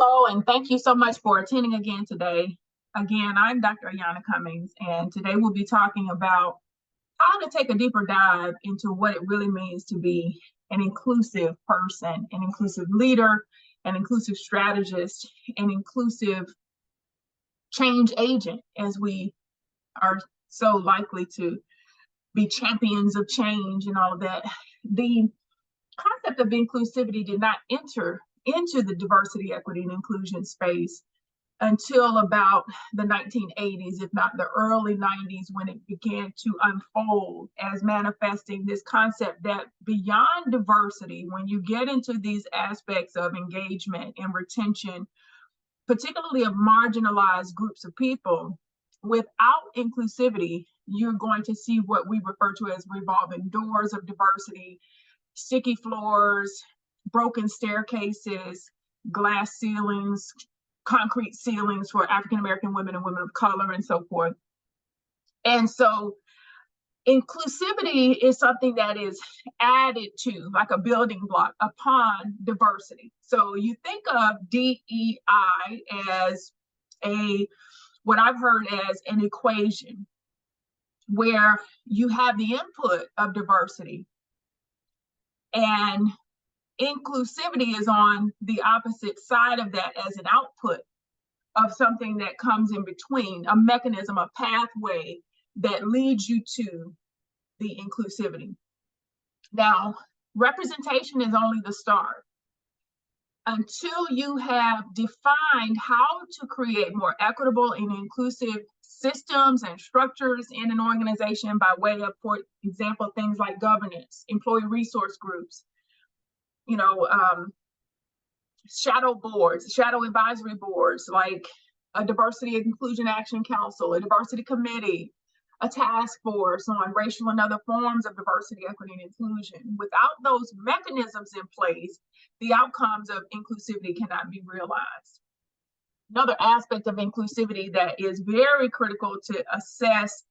Hello, and thank you so much for attending again today. Again, I'm Dr. Ayana Cummings, and today we'll be talking about how to take a deeper dive into what it really means to be an inclusive person, an inclusive leader, an inclusive strategist, an inclusive change agent, as we are so likely to be champions of change and all of that. The concept of inclusivity did not enter into the diversity, equity, and inclusion space until about the 1980s, if not the early 90s, when it began to unfold as manifesting this concept that beyond diversity, when you get into these aspects of engagement and retention, particularly of marginalized groups of people, without inclusivity, you're going to see what we refer to as revolving doors of diversity, sticky floors, broken staircases, glass ceilings, concrete ceilings for African American women and women of color, and so forth. And so inclusivity is something that is added to, like a building block, upon diversity. So you think of DEI as what I've heard as an equation where you have the input of diversity, and inclusivity is on the opposite side of that as an output of something that comes in between, a mechanism, a pathway that leads you to the inclusivity. Now, representation is only the start. Until you have defined how to create more equitable and inclusive systems and structures in an organization by way of, for example, things like governance, employee resource groups, shadow boards, shadow advisory boards, like a diversity and inclusion action council, a diversity committee, a task force on racial and other forms of diversity, equity, and inclusion. Without those mechanisms in place, the outcomes of inclusivity cannot be realized. Another aspect of inclusivity that is very critical to assess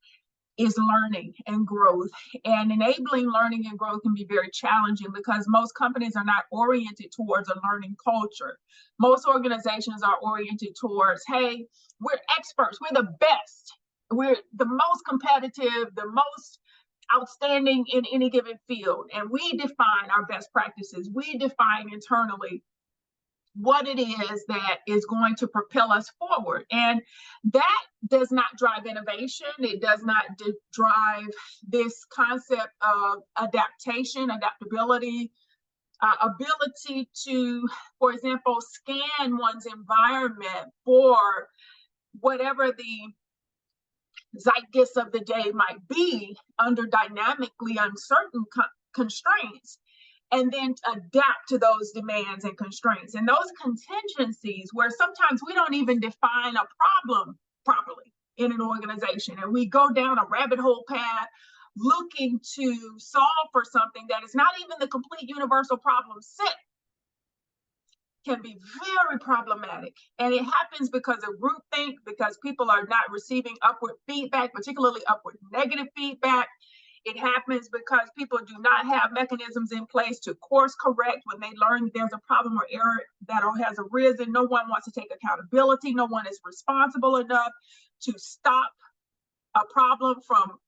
is learning and growth. And enabling learning and growth can be very challenging because most companies are not oriented towards a learning culture. Most organizations are oriented towards, hey, we're experts, we're the best, we're the most competitive, the most outstanding in any given field. And we define our best practices. We define internally what it is that is going to propel us forward. And that does not drive innovation. It does not drive this concept of adaptability, ability to, for example, scan one's environment for whatever the zeitgeist of the day might be under dynamically uncertain constraints, and then adapt to those demands and constraints. And those contingencies where sometimes we don't even define a problem properly in an organization, and we go down a rabbit hole path looking to solve for something that is not even the complete universal problem set, can be very problematic. And it happens because of groupthink, because people are not receiving upward feedback, particularly upward negative feedback. It happens because people do not have mechanisms in place to course correct when they learn there's a problem or error that has arisen. No one wants to take accountability. No one is responsible enough to stop a problem from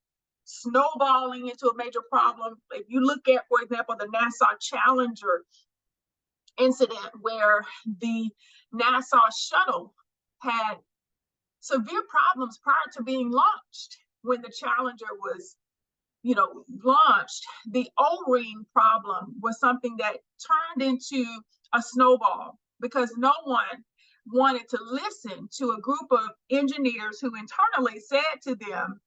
snowballing into a major problem. If you look at, for example, the NASA Challenger incident, where the NASA shuttle had severe problems prior to being launched. When the Challenger was launched, the O-ring problem was something that turned into a snowball because no one wanted to listen to a group of engineers who internally said to them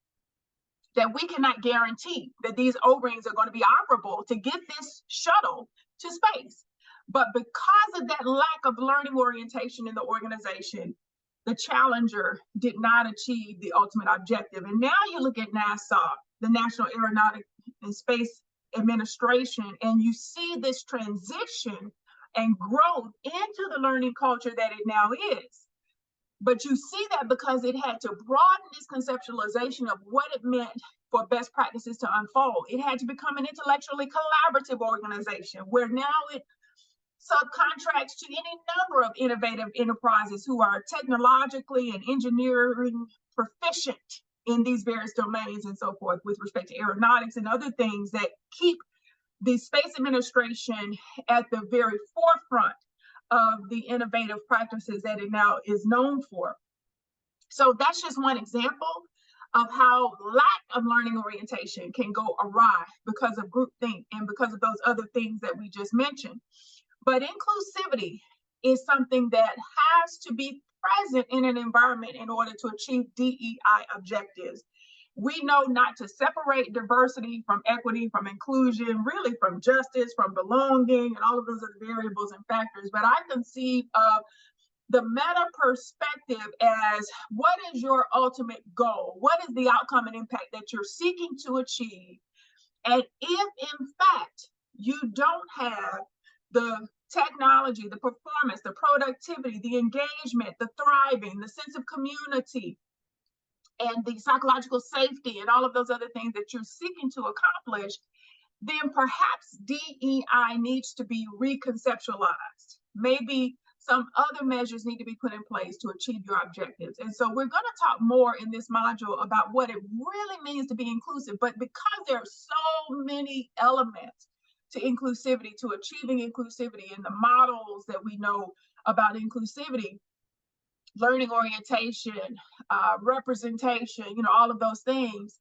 that we cannot guarantee that these O-rings are going to be operable to get this shuttle to space. But because of that lack of learning orientation in the organization, the Challenger did not achieve the ultimate objective. And now you look at NASA, the National Aeronautics and Space Administration, and you see this transition and growth into the learning culture that it now is. But you see that because it had to broaden this conceptualization of what it meant for best practices to unfold. It had to become an intellectually collaborative organization where now it subcontracts to any number of innovative enterprises who are technologically and engineering proficient in these various domains and so forth, with respect to aeronautics and other things that keep the Space Administration at the very forefront of the innovative practices that it now is known for. So that's just one example of how lack of learning orientation can go awry because of groupthink and because of those other things that we just mentioned. But inclusivity is something that has to be present in an environment in order to achieve DEI objectives. We know not to separate diversity from equity, from inclusion, really from justice, from belonging, and all of those other variables and factors. But I conceive of the meta perspective as, what is your ultimate goal? What is the outcome and impact that you're seeking to achieve? And if in fact you don't have the technology, the performance, the productivity, the engagement, the thriving, the sense of community, and the psychological safety and all of those other things that you're seeking to accomplish, then perhaps DEI needs to be reconceptualized. Maybe some other measures need to be put in place to achieve your objectives. And so we're going to talk more in this module about what it really means to be inclusive. But because there are so many elements to inclusivity, to achieving inclusivity, and the models that we know about inclusivity, learning orientation, representation, all of those things,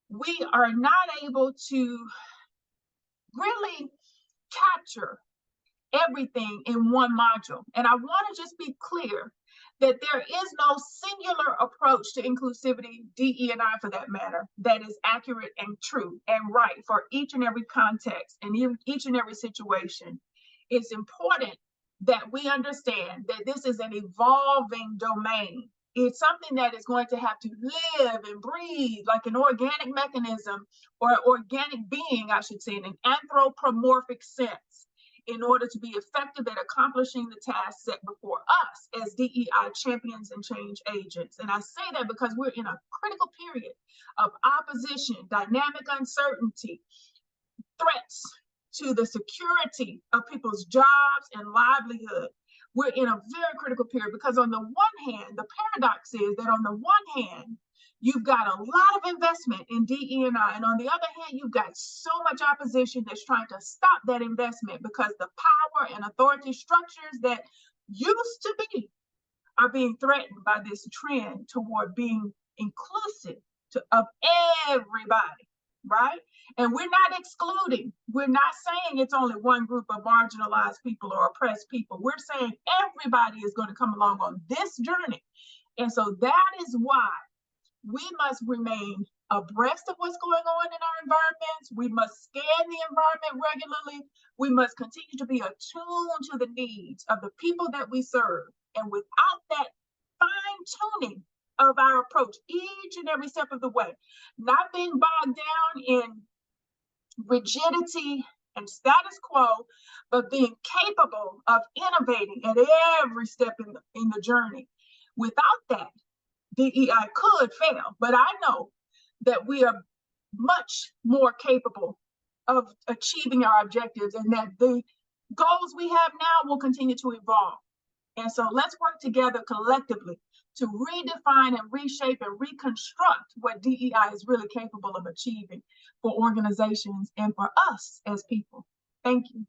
we are not able to really capture everything in one module. And I want to just be clear that there is no singular approach to inclusivity, DE&I for that matter, that is accurate and true and right for each and every context and each and every situation. It's important that we understand that this is an evolving domain. It's something that is going to have to live and breathe like an organic mechanism, or organic being, I should say, in an anthropomorphic sense, in order to be effective at accomplishing the tasks set before us as DEI champions and change agents. And I say that because we're in a critical period of opposition, dynamic uncertainty, threats to the security of people's jobs and livelihood. We're in a very critical period because on the one hand, the paradox is that on the one hand, you've got a lot of investment in DE&I, and on the other hand, you've got so much opposition that's trying to stop that investment because the power and authority structures that used to be are being threatened by this trend toward being inclusive of everybody, right? And we're not excluding. We're not saying it's only one group of marginalized people or oppressed people. We're saying everybody is going to come along on this journey. And so that is why we must remain abreast of what's going on in our environments. We must scan the environment regularly. We must continue to be attuned to the needs of the people that we serve. And without that fine-tuning of our approach each and every step of the way, not being bogged down in rigidity and status quo, but being capable of innovating at every step in the journey. Without that, DEI could fail, but I know that we are much more capable of achieving our objectives, and that the goals we have now will continue to evolve. And so let's work together collectively to redefine and reshape and reconstruct what DEI is really capable of achieving for organizations and for us as people. Thank you.